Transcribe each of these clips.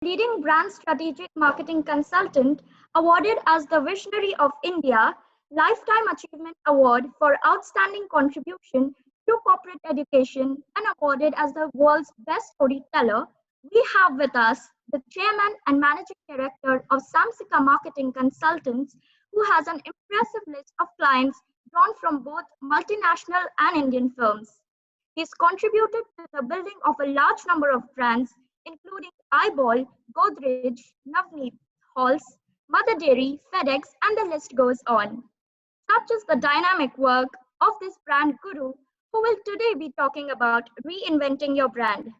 leading brand strategic marketing consultant, awarded as the Visionary of India Lifetime Achievement Award for outstanding contribution to corporate education, and awarded as the world's best storyteller. We have with us the chairman and managing director of Samsika Marketing Consultants, who has an impressive list of clients drawn from both multinational and Indian firms. He's contributed to the building of a large number of brands, including Eyeball, Godrej, Navneet, Halls, Mother Dairy, FedEx, and the list goes on. Such is the dynamic work of this brand guru, who will today be talking about reinventing your brand.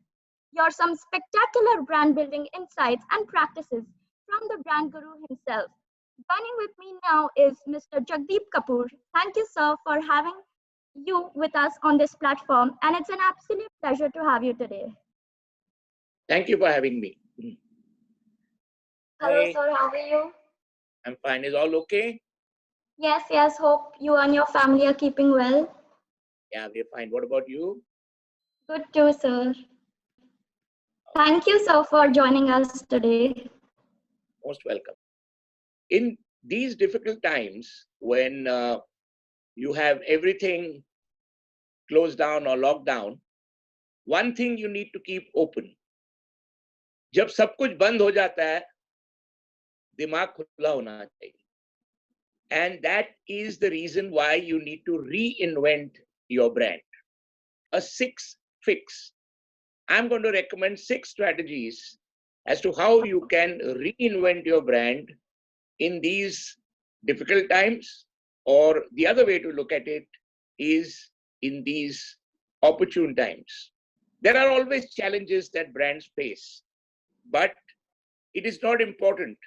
Here are some spectacular brand building insights and practices from the brand guru himself. Joining with me now is Mr. Jagdeep Kapoor. Thank you, sir, for having you with us on this platform, and it's an absolute pleasure to have you today. Thank you for having me. Hello, Hi. sir. How are you? I'm fine. Is all okay? Yes. Hope you and your family are keeping well. Yeah, we're fine. What about you? Good too, sir. Thank you, sir, for joining us today. Most welcome. In these difficult times when you have everything closed down or locked down, one thing you need to keep open. जब सब कुछ बंद हो जाता है, दिमाग खुला होना चाहिए. And that is the reason why you need to reinvent your brand. A 6 fix. I'm going to recommend 6 strategies as to how you can reinvent your brand in these difficult times, or the other way to look at it is in these opportune times. There are always challenges that brands face, but it is not important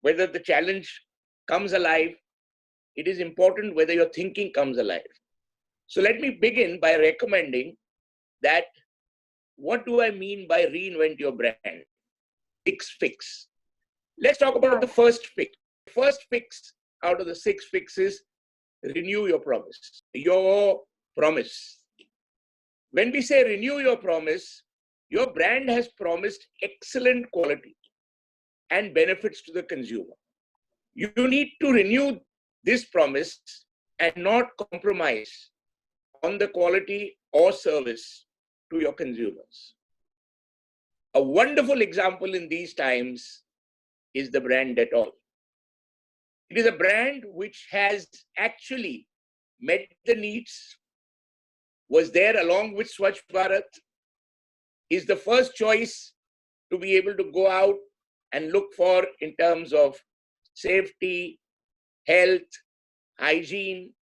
whether the challenge comes alive. It is important whether your thinking comes alive. So let me begin by recommending that. What do I mean by reinvent your brand? 6 fix. Let's talk about the first fix. First fix out of the 6 fixes, renew your promise. Your promise. When we say renew your promise, your brand has promised excellent quality and benefits to the consumer. You need to renew this promise and not compromise on the quality or service to your consumers. A wonderful example in these times is the brand Dettol. It is a brand which has actually met the needs, was there along with Swachh Bharat, is the first choice to be able to go out and look for in terms of safety, health, hygiene,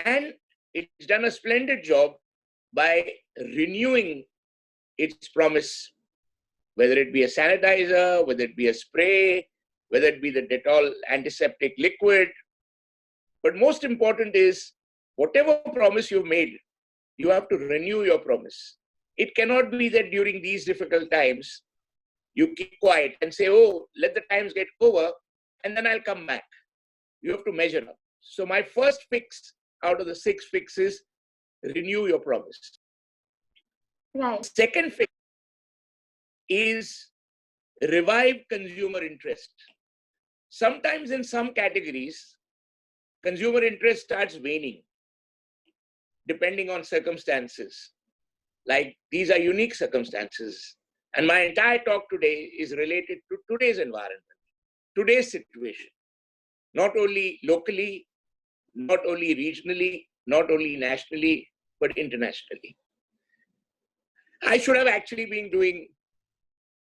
and it's done a splendid job by renewing its promise, whether it be a sanitizer, whether it be a spray, whether it be the Dettol antiseptic liquid. But most important is, whatever promise you've made, you have to renew your promise. It cannot be that during these difficult times, you keep quiet and say, oh, let the times get over, and then I'll come back. You have to measure up. So my first fix out of the 6 fixes, renew your promise. Right. Second fix is revive consumer interest. Sometimes in some categories, consumer interest starts waning depending on circumstances. Like these are unique circumstances. And my entire talk today is related to today's environment, today's situation, not only locally, not only regionally, not only nationally, but internationally. I should have actually been doing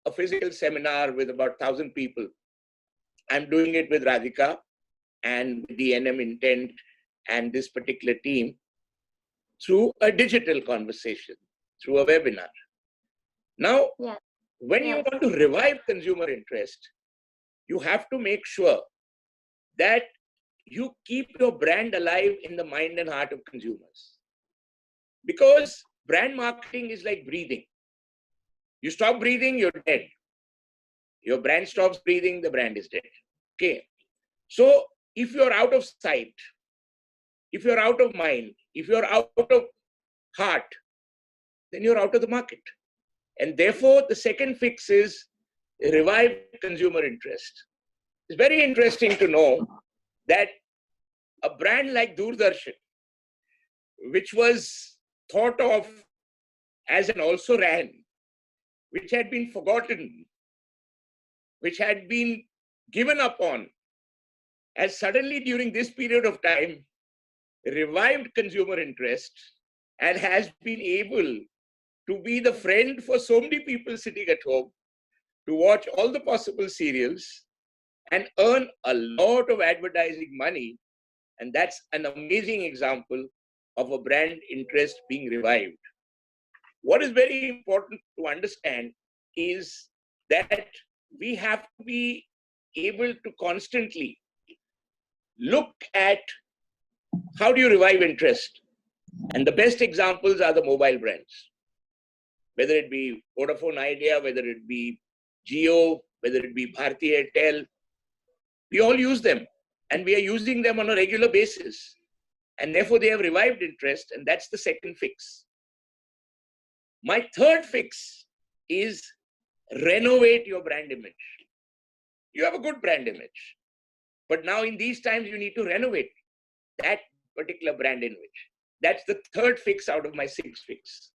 a physical seminar with about 1,000 people. I'm doing it with Radhika and the NM Intent and this particular team through a digital conversation, through a webinar. Now, when you want to revive consumer interest, you have to make sure that you keep your brand alive in the mind and heart of consumers. Because brand marketing is like breathing. You stop breathing, you're dead. Your brand stops breathing, the brand is dead. Okay. So if you're out of sight, if you're out of mind, if you're out of heart, then you're out of the market. And therefore, the second fix is revived consumer interest. It's very interesting to know that a brand like Doordarshan, which was thought of as an also ran, which had been forgotten, which had been given up on, has suddenly during this period of time revived consumer interest and has been able to be the friend for so many people sitting at home to watch all the possible serials and earn a lot of advertising money. And that's an amazing example of a brand interest being revived. What is very important to understand is that we have to be able to constantly look at how do you revive interest. And the best examples are the mobile brands, whether it be Vodafone Idea, whether it be Jio, whether it be Bharti Airtel. We all use them and we are using them on a regular basis. And therefore they have revived interest, and that's the second fix. My third fix is renovate your brand image. You have a good brand image, but now in these times you need to renovate that particular brand image. That's the third fix out of my 6 fix.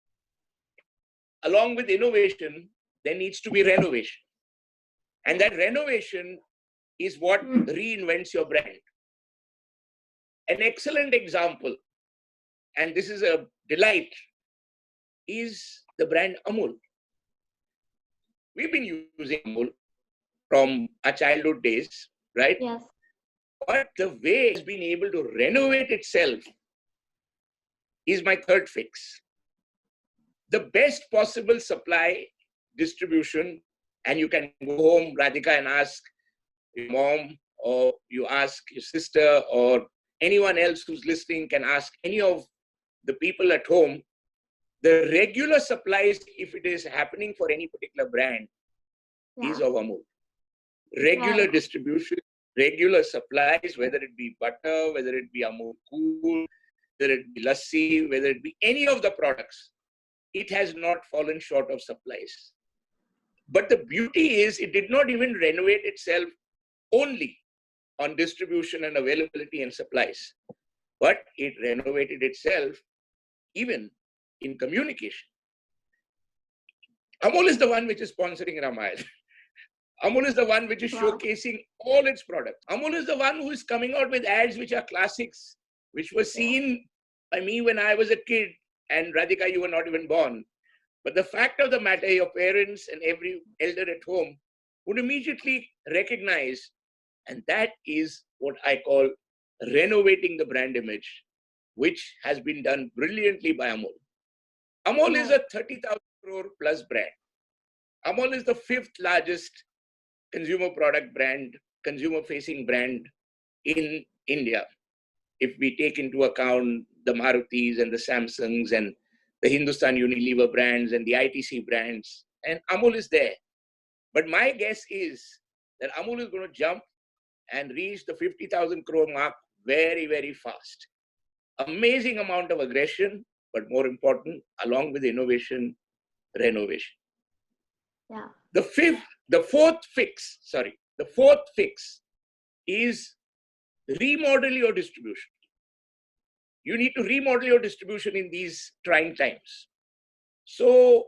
Along with innovation, there needs to be renovation. And that renovation is what reinvents your brand. An excellent example, and this is a delight, is the brand Amul. We've been using Amul from our childhood days, right? Yes. But the way it's been able to renovate itself is my third fix. The best possible supply distribution, and you can go home, Radhika, and ask your mom, or you ask your sister, or anyone else who's listening can ask any of the people at home. The regular supplies, if it is happening for any particular brand, is of Amul. Regular distribution, regular supplies, whether it be butter, whether it be Amul Cool, whether it be lassi, whether it be any of the products, it has not fallen short of supplies. But the beauty is it did not even renovate itself only on distribution and availability and supplies, but it renovated itself even in communication. Amul is the one which is sponsoring Ramayana. Amul is the one which is showcasing all its products. Amul is the one who is coming out with ads which are classics, which were seen by me when I was a kid, and Radhika, you were not even born. But the fact of the matter, your parents and every elder at home would immediately recognize, and that is what I call renovating the brand image, which has been done brilliantly by Amul. Amul is a 30,000 crore plus brand. Amul is the 5th largest consumer product brand, consumer-facing brand in India. If we take into account the Marutis and the Samsungs and the Hindustan Unilever brands and the ITC brands, and Amul is there. But my guess is that Amul is going to jump and reach the 50,000 crore mark very, very fast. Amazing amount of aggression, but more important, along with innovation, renovation. Yeah. The fourth fix is remodel your distribution. You need to remodel your distribution in these trying times. So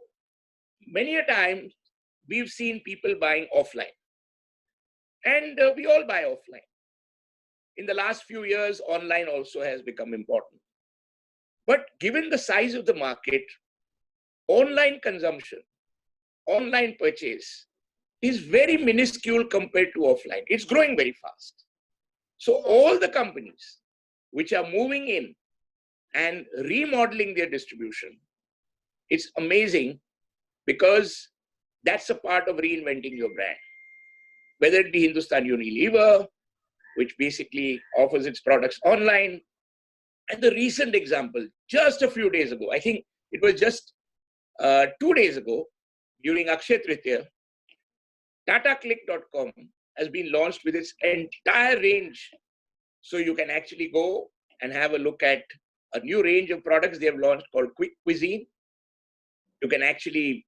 many a time we've seen people buying offline, and we all buy offline. In the last few years, online also has become important. But given the size of the market, online consumption, online purchase is very minuscule compared to offline. It's growing very fast. So all the companies which are moving in and remodeling their distribution, it's amazing, because that's a part of reinventing your brand. Whether it be Hindustan Unilever, which basically offers its products online. And the recent example, just a few days ago, I think it was just 2 days ago, during Akshaya Tritiya, TataClick.com has been launched with its entire range. So you can actually go and have a look at a new range of products they have launched called Quick Cuisine. You can actually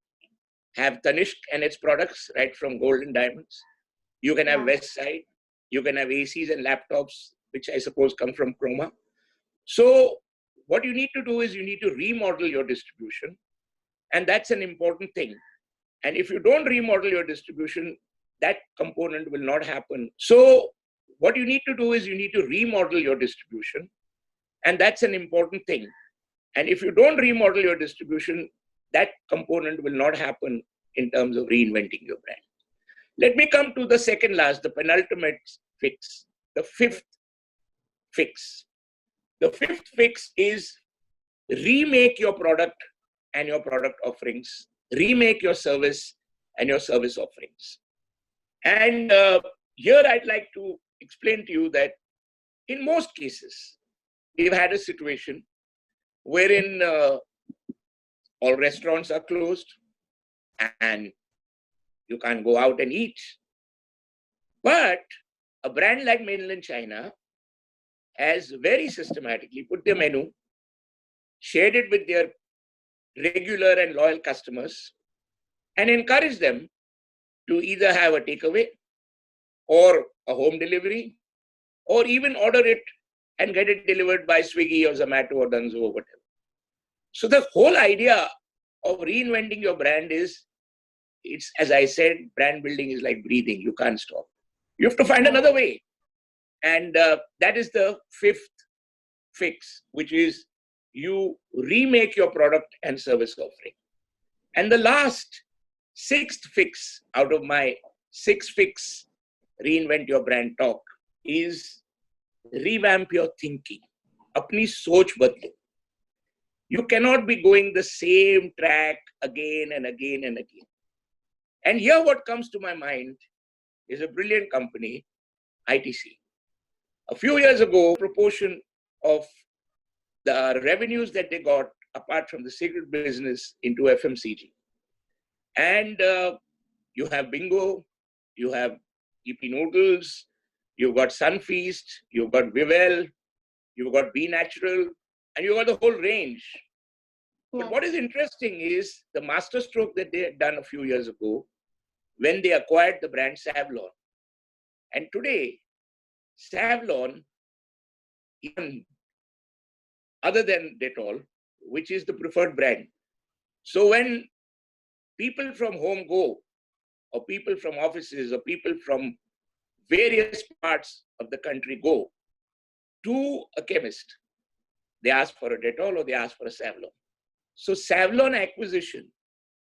have Tanishq and its products, right from gold and diamonds. You can have Yeah. Westside. You can have ACs and laptops, which I suppose come from Chroma. So what you need to do is you need to remodel your distribution. And that's an important thing. And if you don't remodel your distribution, that component will not happen. So what you need to do is you need to remodel your distribution. And that's an important thing. And if you don't remodel your distribution, that component will not happen in terms of reinventing your brand. Let me come to the second last, the penultimate fix, the fifth fix. The fifth fix is remake your product and your product offerings, remake your service and your service offerings. And here I'd like to explain to you that in most cases, we've had a situation wherein all restaurants are closed and you can't go out and eat. But a brand like Mainland China has very systematically put their menu, shared it with their regular and loyal customers, and encouraged them to either have a takeaway or a home delivery, or even order it and get it delivered by Swiggy or Zomato or Dunzo or whatever. So the whole idea of reinventing your brand is, it's, as I said, brand building is like breathing. You can't stop. You have to find another way. And that is the fifth fix, which is you remake your product and service offering. And the last, sixth fix out of my 6 fix reinvent your brand talk is revamp your thinking. Apni soch badlo. You cannot be going the same track again and again and again. And here what comes to my mind is a brilliant company, ITC. A few years ago, proportion of the revenues that they got apart from the cigarette business into FMCG. And you have Bingo, you have EP Noodles, you've got Sunfeast, you've got Vivell, you've got Be Natural, and you've got the whole range. But what is interesting is the masterstroke that they had done a few years ago when they acquired the brand Savlon. And today, Savlon, even other than Dettol, which is the preferred brand. So when people from home go, or people from offices, or people from various parts of the country go to a chemist, they ask for a Dettol or they ask for a Savlon. So Savlon acquisition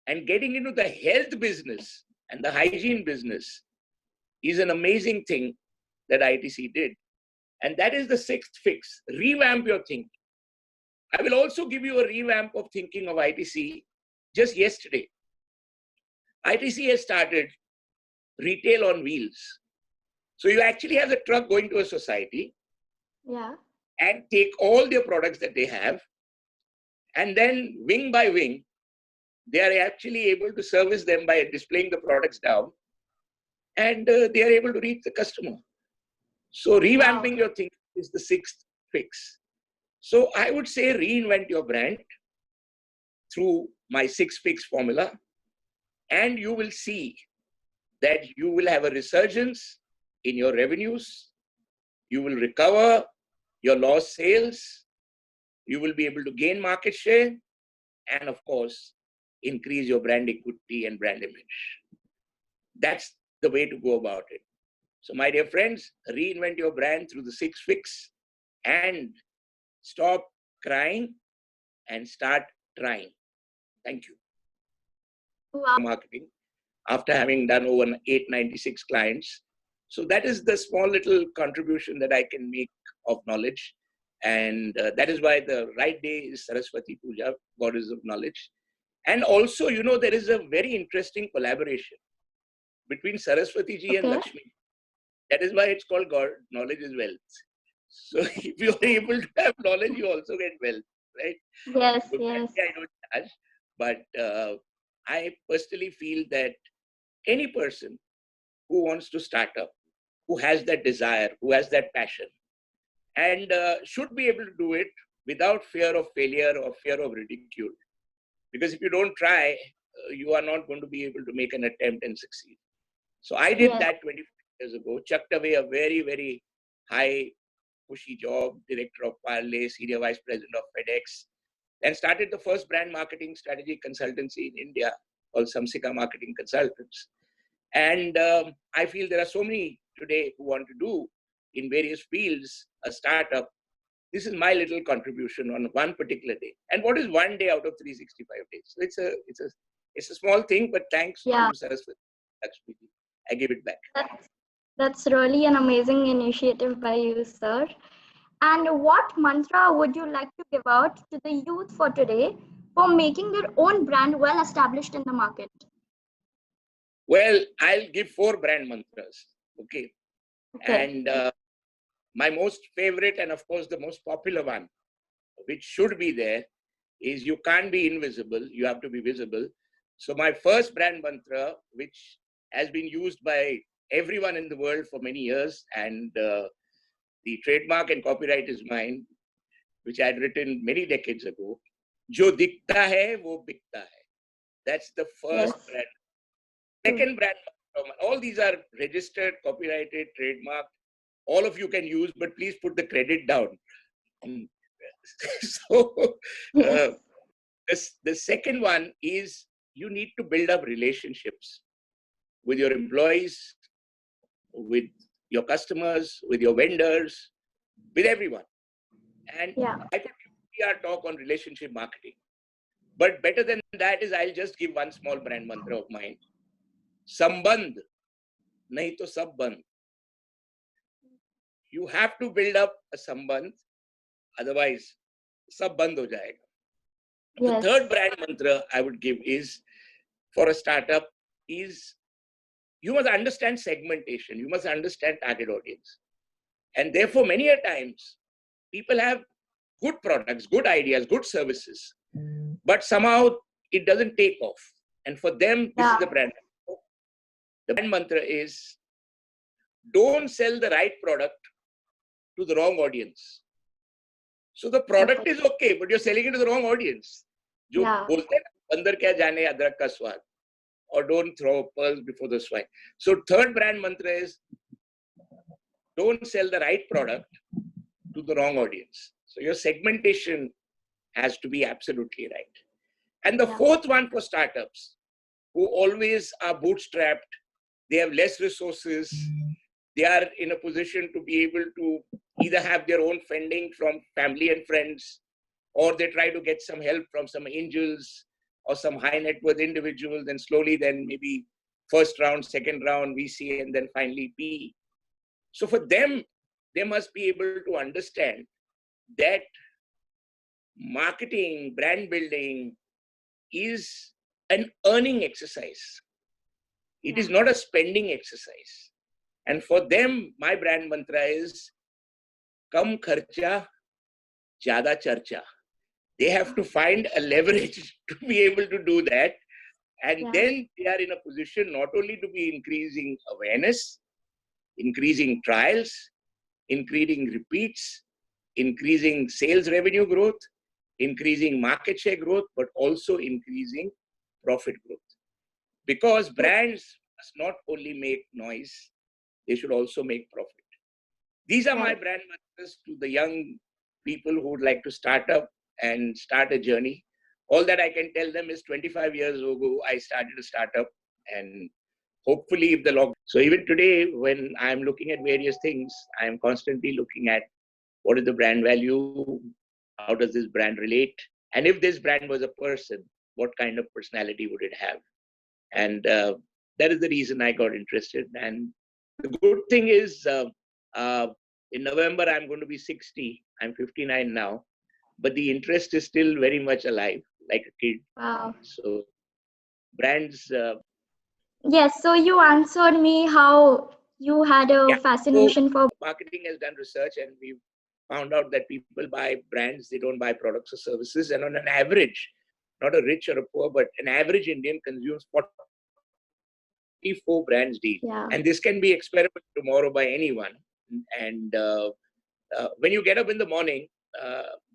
and getting into the health business and the hygiene business is an amazing thing that ITC did. And that is the sixth fix, revamp your thinking. I will also give you a revamp of thinking of ITC just yesterday. ITC has started retail on wheels. So you actually have the truck going to a society and take all their products that they have, and then wing by wing, they are actually able to service them by displaying the products down, and they are able to reach the customer. So revamping your thinking is the sixth fix. So I would say reinvent your brand through my 6 fix formula, and you will see that you will have a resurgence in your revenues. You will recover your lost sales. You will be able to gain market share, and of course, increase your brand equity and brand image. That's the way to go about it. So my dear friends, reinvent your brand through the 6 fix and stop crying and start trying. Thank you. Wow. Marketing after having done over 896 clients. So that is the small little contribution that I can make of knowledge. And that is why the right day is Saraswati Puja, goddess of knowledge. And also, you know, there is a very interesting collaboration between Saraswati ji and Lakshmi. That is why it's called God, knowledge is wealth. So if you are able to have knowledge, you also get wealth, right? Yes, So yes. I don't judge, but I personally feel that any person who wants to start up, who has that desire, who has that passion, and should be able to do it without fear of failure or fear of ridicule. Because if you don't try, you are not going to be able to make an attempt and succeed. So I did Yes. that 25 years ago, chucked away a very, very high, pushy job, director of Parley, senior vice president of FedEx, and started the first brand marketing strategy consultancy in India called Samsika Marketing Consultants. And I feel there are so many today who want to do in various fields a startup. This is my little contribution on one particular day. And what is one day out of 365 days? So it's a small thing, but thanks Yeah. to Saraswati, I give it back. That's really an amazing initiative by you, sir. And what mantra would you like to give out to the youth for today for making their own brand well established in the market? Well, I'll give 4 brand mantras. Okay. Okay. And my most favorite, and of course the most popular one, which should be there, is you can't be invisible, you have to be visible. So my first brand mantra, which has been used by everyone in the world for many years, and the trademark and copyright is mine, which I had written many decades ago. Jo dikta hai, wo bikta hai. That's the first Yes. brand. Second brand, all these are registered, copyrighted, trademarked. All of you can use, but please put the credit down. So the second one is you need to build up relationships with your employees, with your customers, with your vendors, with everyone. And Yeah. I could give our talk on relationship marketing. But better than that is I'll just give one small brand mantra of mine. Sambandh, nahi to sab bandh. You have to build up a sambandh, otherwise sab bandh ho jayega. Yes. The third brand mantra I would give is for a startup is you must understand segmentation. You must understand target audience. And therefore, many a times, people have good products, good ideas, good services, but somehow it doesn't take off. And for them, this is the brand. The brand mantra is don't sell the right product to the wrong audience. So the product is okay, but you're selling it to the wrong audience. जो बोलते हैं अंदर क्या जाने अदरक का स्वाद, or don't throw pearls before the swine. So third brand mantra is don't sell the right product to the wrong audience. So your segmentation has to be absolutely right. And the fourth one for startups who always are bootstrapped, they have less resources, they are in a position to be able to either have their own funding from family and friends, or they try to get some help from some angels or some high net worth individuals, and slowly then maybe first round, second round, VC, and then finally PE. So for them, they must be able to understand that marketing, brand building is an earning exercise. It is not a spending exercise. And for them, my brand mantra is kam kharcha, jyada charcha. They have to find a leverage to be able to do that. And then they are in a position not only to be increasing awareness, increasing trials, increasing repeats, increasing sales revenue growth, increasing market share growth, but also increasing profit growth. Because brands must not only make noise, they should also make profit. These are my brand mantras to the young people who would like to start up and start a journey. All that I can tell them is 25 years ago, I started a startup, and hopefully if the log. So even today, when I'm looking at various things, I'm constantly looking at what is the brand value, how does this brand relate, and if this brand was a person, what kind of personality would it have? And that is the reason I got interested. And the good thing is, in November, I'm going to be 60. I'm 59 now, but the interest is still very much alive, like a kid. Wow. So brands. Yes, so you answered me how you had a fascination for marketing has done research, and we've found out that people buy brands, they don't buy products or services. And on an average, not a rich or a poor, but an average Indian consumes 44 brands daily. And this can be experimented tomorrow by anyone. And when you get up in the morning,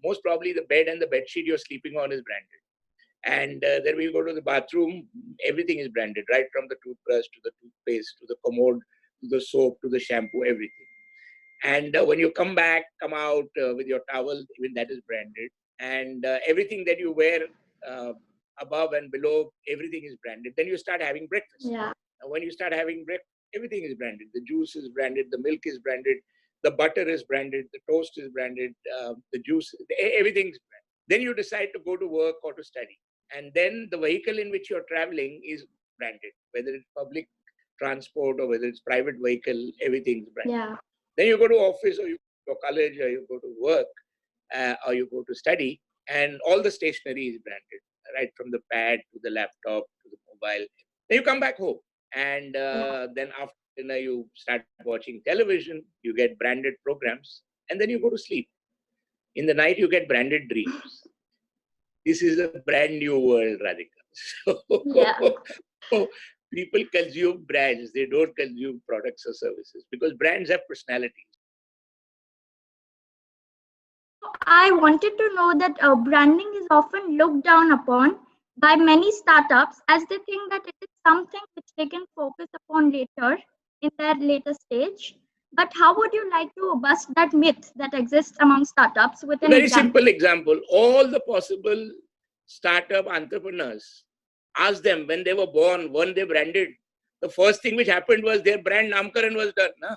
most probably the bed and the bed sheet you're sleeping on is branded. And then we go to the bathroom, everything is branded, right from the toothbrush to the toothpaste, to the commode, to the soap, to the shampoo, everything. And when you come out with your towel, even that is branded. And everything that you wear above and below, everything is branded. Then you start having breakfast. Yeah. When you start having breakfast, everything is branded. The juice is branded, the milk is branded, the butter is branded, the toast is branded, the juice, everything is branded. Then you decide to go to work or to study. And then the vehicle in which you're traveling is branded, whether it's public transport or whether it's private vehicle, everything's branded. Yeah. Then you go to office or you go to college or you go to work or you go to study, and all the stationery is branded, right from the pad to the laptop to the mobile. Then you come back home, and then after dinner you start watching television, you get branded programs, and then you go to sleep. In the night you get branded dreams. This is a brand new world, Radhika. Yeah. So people consume brands, they don't consume products or services, because brands have personalities. I wanted to know that branding is often looked down upon by many startups as they think that it is something which they can focus upon later in their later stage. But how would you like to bust that myth that exists among startups with A an very example? simple example. All the possible startup entrepreneurs, ask them when they were born, when they branded. The first thing which happened was their brand Namkaran was done. Na?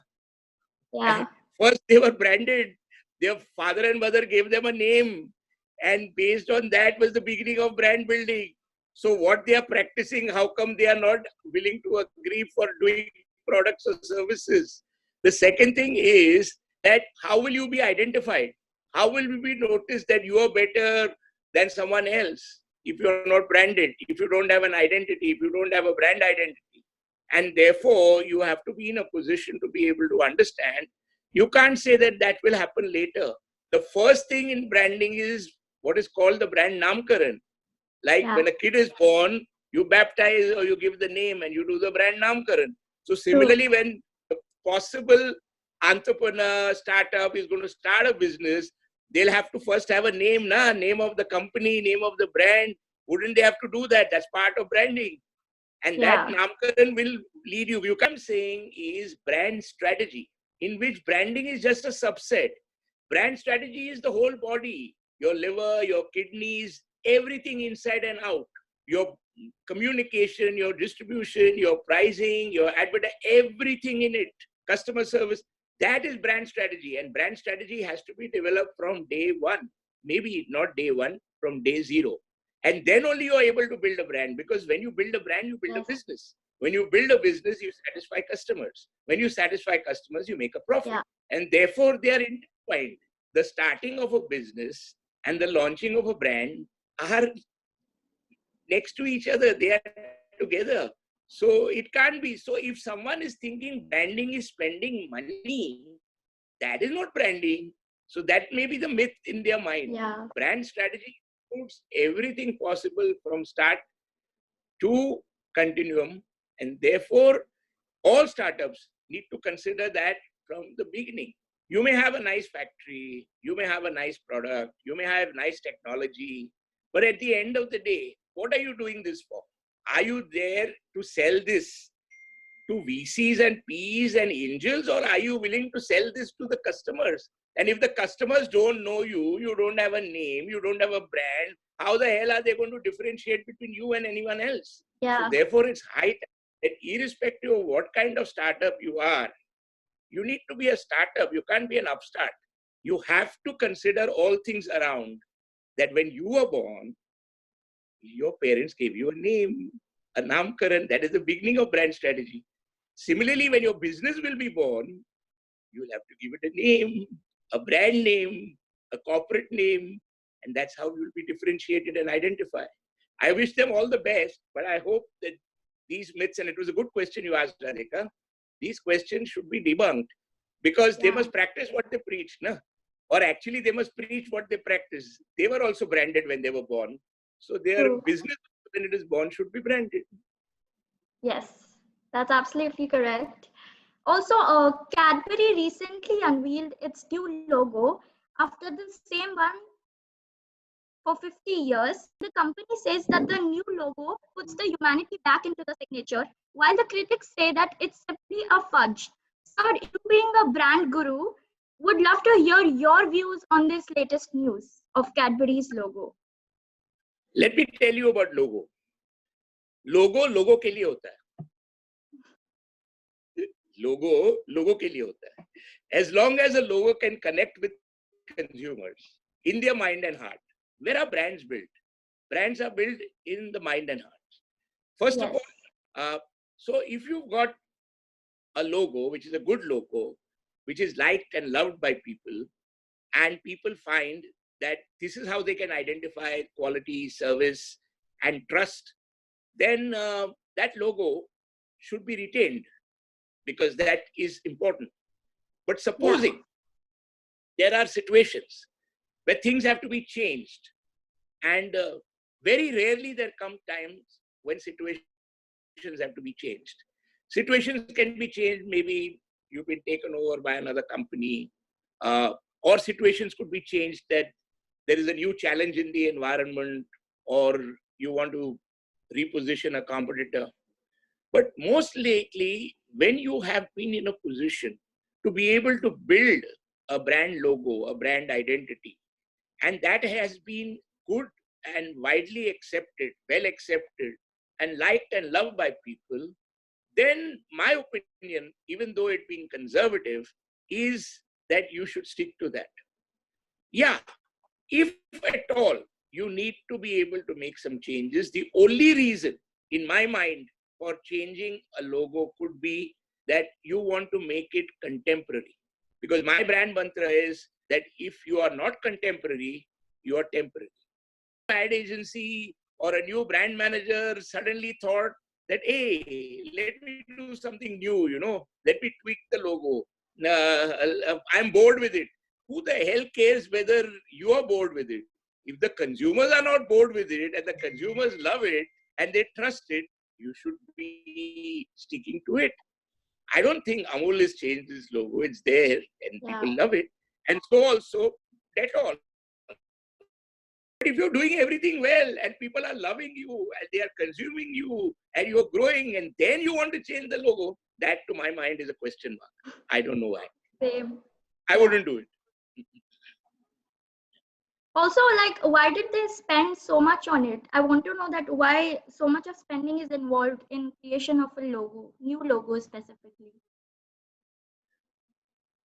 Yeah. First, they were branded. Their father and mother gave them a name. And based on that was the beginning of brand building. So what they are practicing, how come they are not willing to agree for doing products or services? The second thing is that how will you be identified? How will you be noticed that you are better than someone else if you're not branded, if you don't have an identity, if you don't have a brand identity? And therefore, you have to be in a position to be able to understand. You can't say that that will happen later. The first thing in branding is what is called the brand Namkaran. Like when a kid is born, you baptize or you give the name and you do the brand Namkaran. So similarly, when a possible entrepreneur, startup is going to start a business, they'll have to first have a name, name of the company, name of the brand. Wouldn't they have to do that? That's part of branding. And that Namkaran will lead you. What I'm saying is brand strategy, in which branding is just a subset. Brand strategy is the whole body, your liver, your kidneys, everything inside and out. Your communication, your distribution, your pricing, your advertising, everything in it, customer service. That is brand strategy. And brand strategy has to be developed from day one. Maybe not day one, from day zero. And then only you're able to build a brand, because when you build a brand, you build a business. When you build a business, you satisfy customers. When you satisfy customers, you make a profit. And therefore, they are intertwined. The starting of a business and the launching of a brand are next to each other. They are together. So it can't be. So if someone is thinking branding is spending money, that is not branding. So that may be the myth in their mind. Brand strategy includes everything possible from start to continuum. And therefore, all startups need to consider that from the beginning. You may have a nice factory, you may have a nice product, you may have nice technology, but at the end of the day, what are you doing this for? Are you there to sell this to VCs and PEs and angels, or are you willing to sell this to the customers? And if the customers don't know you, you don't have a name, you don't have a brand, how the hell are they going to differentiate between you and anyone else? So therefore, it's high time that irrespective of what kind of startup you are, you need to be a startup. You can't be an upstart. You have to consider all things around, that when you were born, your parents gave you a name, a Namkaran. That is the beginning of brand strategy. Similarly, when your business will be born, you will have to give it a name, a brand name, a corporate name, and that's how you will be differentiated and identified. I wish them all the best, but I hope that these myths, and it was a good question you asked, Radhika, these questions should be debunked, because they must practice what they preach, na? Or actually they must preach what they practice. They were also branded when they were born. So their business, when it is born, should be branded. Yes, that's absolutely correct. Also, Cadbury recently unveiled its new logo after the same one for 50 years. The company says that the new logo puts the humanity back into the signature, while the critics say that it's simply a fudge. Sir, you being a brand guru, would love to hear your views on this latest news of Cadbury's logo. Let me tell you about logo. लोगो के लिए होता है. लोगो के लिए होता है. As long as a logo can connect with consumers in their mind and heart. Where are brands built? Brands are built in the mind and heart. First of all, so if you've got a logo, which is a good logo, which is liked and loved by people, and people find that this is how they can identify quality, service, and trust, then that logo should be retained because that is important. But supposing there are situations where things have to be changed, and very rarely there come times when situations have to be changed. Situations can be changed, maybe you've been taken over by another company, or situations could be changed that there is a new challenge in the environment, or you want to reposition a competitor. But most lately, when you have been in a position to be able to build a brand logo, a brand identity, and that has been good and widely accepted, well accepted, and liked and loved by people, then my opinion, even though it being conservative, is that you should stick to that. Yeah, if at all you need to be able to make some changes, the only reason in my mind for changing a logo could be that you want to make it contemporary. Because my brand mantra is that if you are not contemporary, you are temporary. Ad agency or a new brand manager suddenly thought that, hey, let me do something new, let me tweak the logo. I'm bored with it. Who the hell cares whether you are bored with it? If the consumers are not bored with it and the consumers love it and they trust it, you should be sticking to it. I don't think Amul has changed his logo. It's there and people love it. And so also, that's all. But if you're doing everything well and people are loving you and they are consuming you and you're growing and then you want to change the logo, that to my mind is a question mark. I don't know why. Same. I wouldn't do it. Also, like, why did they spend so much on it? I want to know that why so much of spending is involved in creation of a logo, new logo specifically.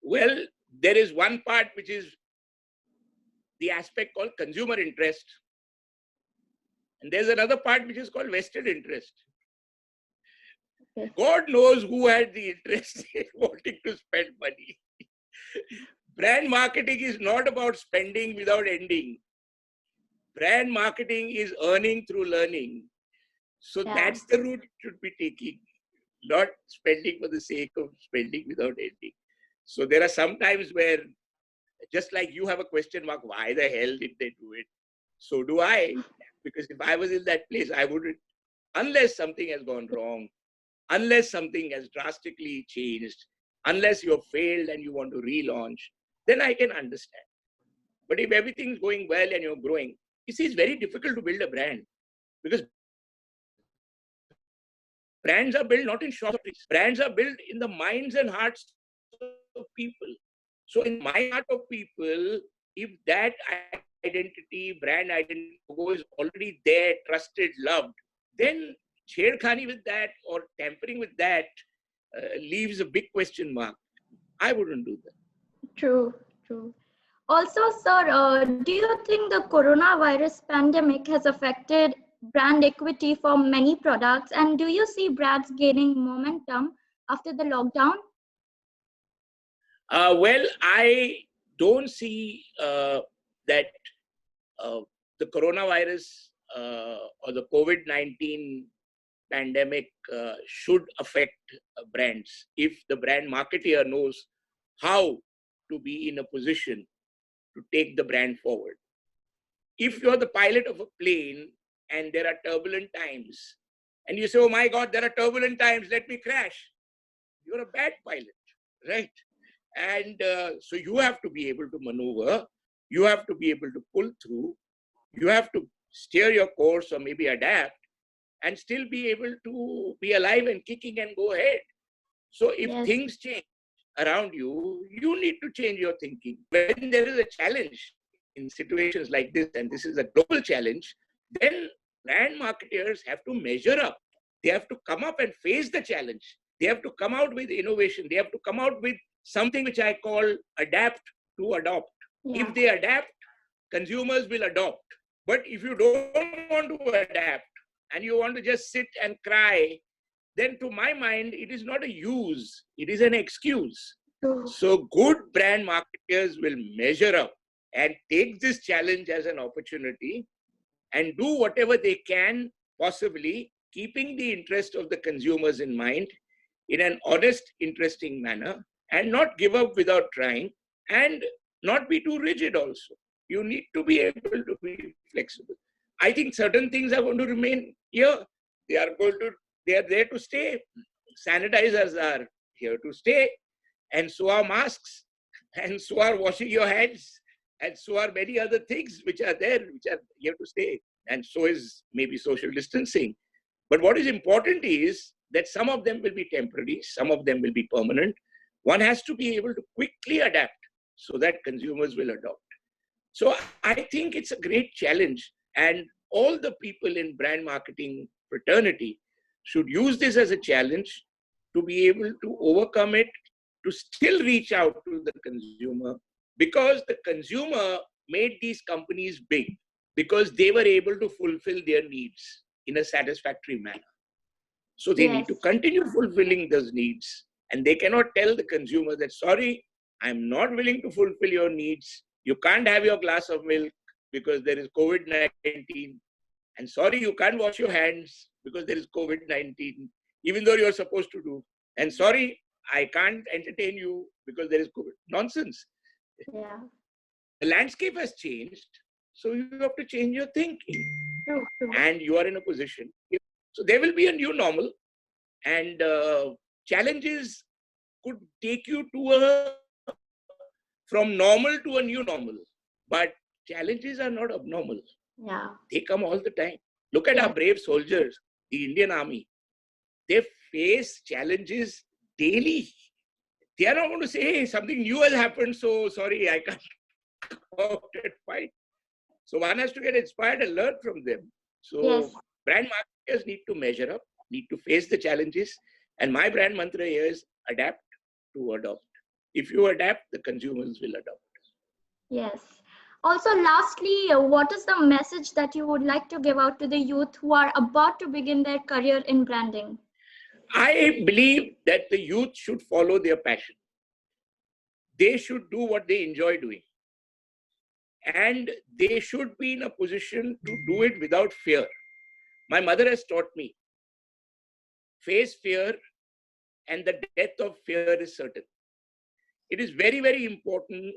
Well, there is one part which is the aspect called consumer interest. And there's another part which is called vested interest. Okay. God knows who had the interest in wanting to spend money. Brand marketing is not about spending without ending. Brand marketing is earning through learning. So that's the route it should be taking, not spending for the sake of spending without ending. So there are some times where, just like you have a question mark, why the hell did they do it? So do I. Because if I was in that place, I wouldn't, unless something has gone wrong, unless something has drastically changed, unless you've failed and you want to relaunch, then I can understand. But if everything's going well and you're growing, you see, it's very difficult to build a brand because brands are built not in shops. Brands are built in the minds and hearts of people. So in my heart of people, if that identity, brand identity logo is already there, trusted, loved, then chedkhani with that or tampering with that leaves a big question mark. I wouldn't do that. True, true. Also, sir, do you think the coronavirus pandemic has affected brand equity for many products? And do you see brands gaining momentum after the lockdown? Well, I don't see that the coronavirus or the COVID-19 pandemic should affect brands if the brand marketeer knows how to be in a position to take the brand forward. If you're the pilot of a plane and there are turbulent times and you say, oh my God, there are turbulent times, let me crash. You're a bad pilot, right? And so you have to be able to maneuver. You have to be able to pull through. You have to steer your course or maybe adapt and still be able to be alive and kicking and go ahead. So if Yes. things change around you, you need to change your thinking. When there is a challenge in situations like this, and this is a global challenge, then brand marketers have to measure up. They have to come up and face the challenge. They have to come out with innovation. They have to come out with something which I call adapt to adopt. Yeah. If they adapt, consumers will adopt. But if you don't want to adapt and you want to just sit and cry, then to my mind, it is not a use, it is an excuse. True. So good brand marketers will measure up and take this challenge as an opportunity and do whatever they can, possibly keeping the interest of the consumers in mind in an honest, interesting manner, and not give up without trying, and not be too rigid also. You need to be able to be flexible. I think certain things are going to remain here. They are there to stay. Sanitizers are here to stay, and so are masks, and so are washing your hands, and so are many other things which are there, which are here to stay. And so is maybe social distancing. But what is important is that some of them will be temporary, some of them will be permanent. One has to be able to quickly adapt so that consumers will adopt. So I think it's a great challenge, and all the people in brand marketing fraternity should use this as a challenge to be able to overcome it, to still reach out to the consumer, because the consumer made these companies big, because they were able to fulfill their needs in a satisfactory manner. So they need to continue fulfilling those needs, and they cannot tell the consumer that, sorry, I'm not willing to fulfill your needs. You can't have your glass of milk because there is COVID-19. And sorry, you can't wash your hands because there is COVID-19, even though you're supposed to do. And sorry, I can't entertain you because there is COVID. Nonsense. Yeah. The landscape has changed, so you have to change your thinking. True. And you are in a position. So there will be a new normal, and challenges could take you to from normal to a new normal. But challenges are not abnormal. Yeah. They come all the time. Look at our brave soldiers, the Indian Army. They face challenges daily. They are not going to say, hey, something new has happened, so sorry, I can't go out and fight. So one has to get inspired and learn from them. So brand marketers need to measure up, need to face the challenges. And my brand mantra here is adapt to adopt. If you adapt, the consumers will adopt. Yes. Also, lastly, what is the message that you would like to give out to the youth who are about to begin their career in branding? I believe that the youth should follow their passion. They should do what they enjoy doing. And they should be in a position to do it without fear. My mother has taught me, face fear, and the death of fear is certain. It is very, very important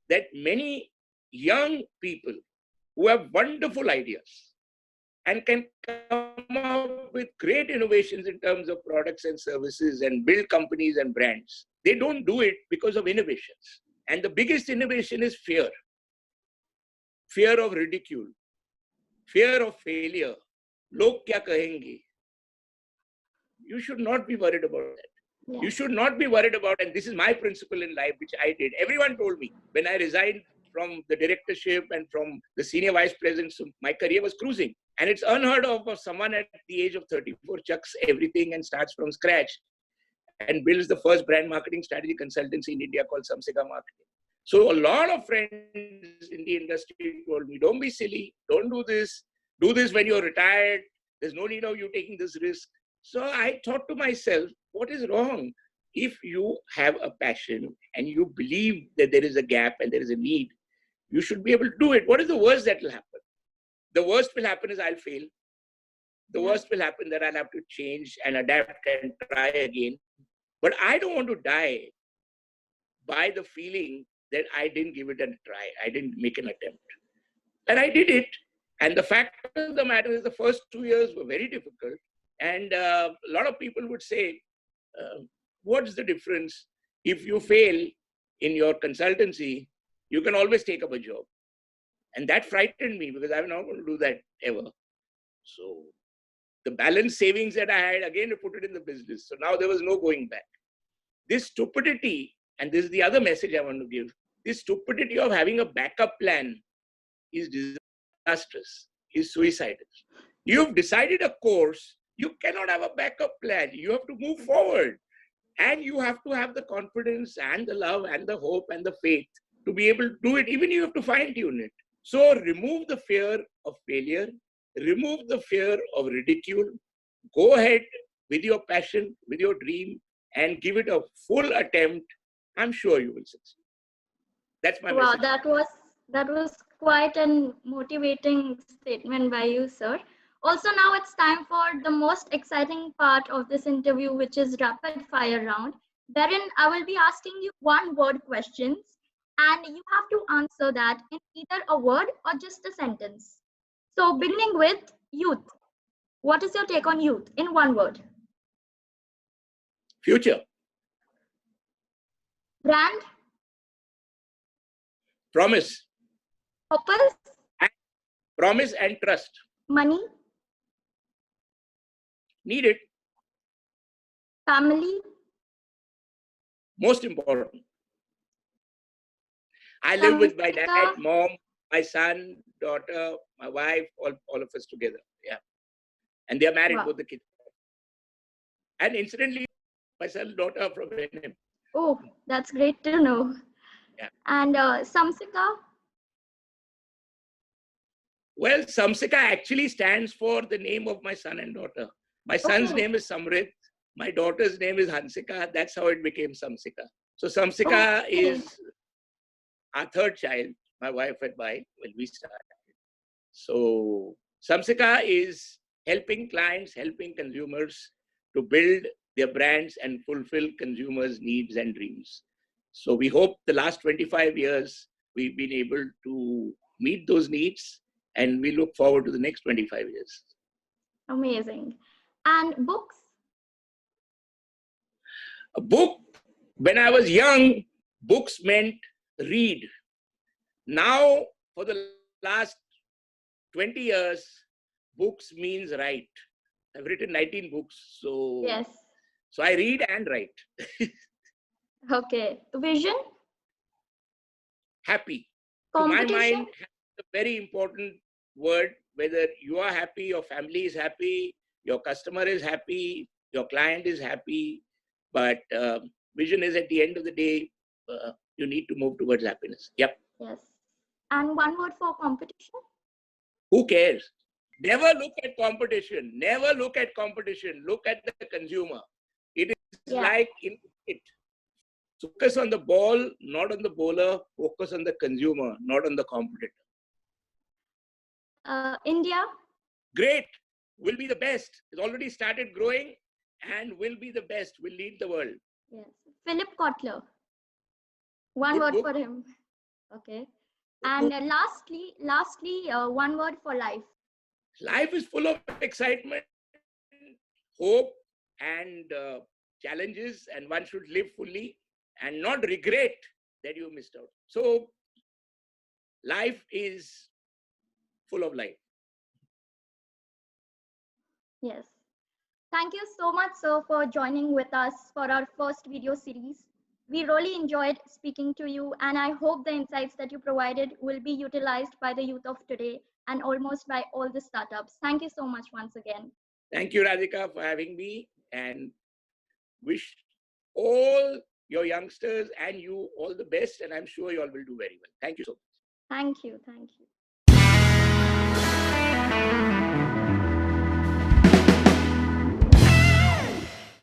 that many young people who have wonderful ideas and can come up with great innovations in terms of products and services and build companies and brands, they don't do it because of innovations. And the biggest innovation is fear. Fear of ridicule, fear of failure. Log kya kahenge? You should not be worried about that. You should not be worried about, and this is my principle in life, which I did. Everyone told me when I resigned from the directorship and from the senior vice president, so my career was cruising. And it's unheard of someone at the age of 34 chucks everything and starts from scratch and builds the first brand marketing strategy consultancy in India called Samsega Marketing. So a lot of friends in the industry told me, don't be silly, don't do this when you're retired. There's no need of you taking this risk. So I thought to myself, what is wrong? If you have a passion and you believe that there is a gap and there is a need, you should be able to do it. What is the worst that will happen? The worst will happen is I'll fail. The worst will happen that I'll have to change and adapt and try again. But I don't want to die by the feeling that I didn't give it a try. I didn't make an attempt. And I did it. And the fact of the matter is the first 2 years were very difficult. And a lot of people would say, what's the difference? If you fail in your consultancy, you can always take up a job. And that frightened me because I'm not going to do that ever. So the balance savings that I had, again, I put it in the business. So now there was no going back. This stupidity, and this is the other message I want to give, this stupidity of having a backup plan is disastrous, is suicidal. You've decided a course, you cannot have a backup plan. You have to move forward. And you have to have the confidence and the love and the hope and the faith to be able to do it. Even you have to fine tune it. So remove the fear of failure, remove the fear of ridicule, go ahead with your passion, with your dream, and give it a full attempt. I'm sure you will succeed. That's my Wow, message. that was quite a motivating statement by you, sir. Also, now it's time for the most exciting part of this interview, which is rapid fire round, wherein I will be asking you one word questions, and you have to answer that in either a word or just a sentence. So, beginning with youth. What is your take on youth in one word? Future, Brand, promise, purpose, and promise and trust. money, Need it, family, most important. I live with my dad, Samvika, mom, my son, daughter, my wife, all of us together. Yeah. And they are married, wow. both the kids. And incidentally, my son, daughter are from NM. Oh, that's great to know. Yeah. And Samsika, Well, Samsika actually stands for the name of my son and daughter. My son's oh, name is Samrit. My daughter's name is Hansika. That's how it became Samsika. So Samsika okay. is our third child, my wife and I, when we started. So Samsika is helping clients, helping consumers to build their brands and fulfill consumers' needs and dreams. So we hope the last 25 years we've been able to meet those needs, and we look forward to the next 25 years. Amazing. And books? A book, when I was young, books meant read. Now, for the last 20 years, books means write. I've written 19 books, Yes. so I read and write. Okay. Vision? Happy. To my Competition? mind, a very important word. Whether you are happy, your family is happy, your customer is happy, your client is happy, but vision is at the end of the day, you need to move towards happiness. Yep. Yes. And one word for competition? Who cares? Never look at competition. Never look at competition. Look at the consumer. It is like in it. Focus on the ball, not on the bowler. Focus on the consumer, not on the competitor. India? Great. Will be the best. It's already started growing and will be the best. Will lead the world. Yes. Philip Kotler. One Good word book. for him. Okay. Good And book. lastly, one word for life. Life is full of excitement, hope, and challenges, and one should live fully and not regret that you missed out. So life is full of life. Yes. Thank you so much, sir, for joining with us for our first video series. We really enjoyed speaking to you, and I hope the insights that you provided will be utilized by the youth of today and almost by all the startups. Thank you so much once again. Thank you, Radhika, for having me, and wish all your youngsters and you all the best, and I'm sure you all will do very well. Thank you so much. Thank you. Thank you.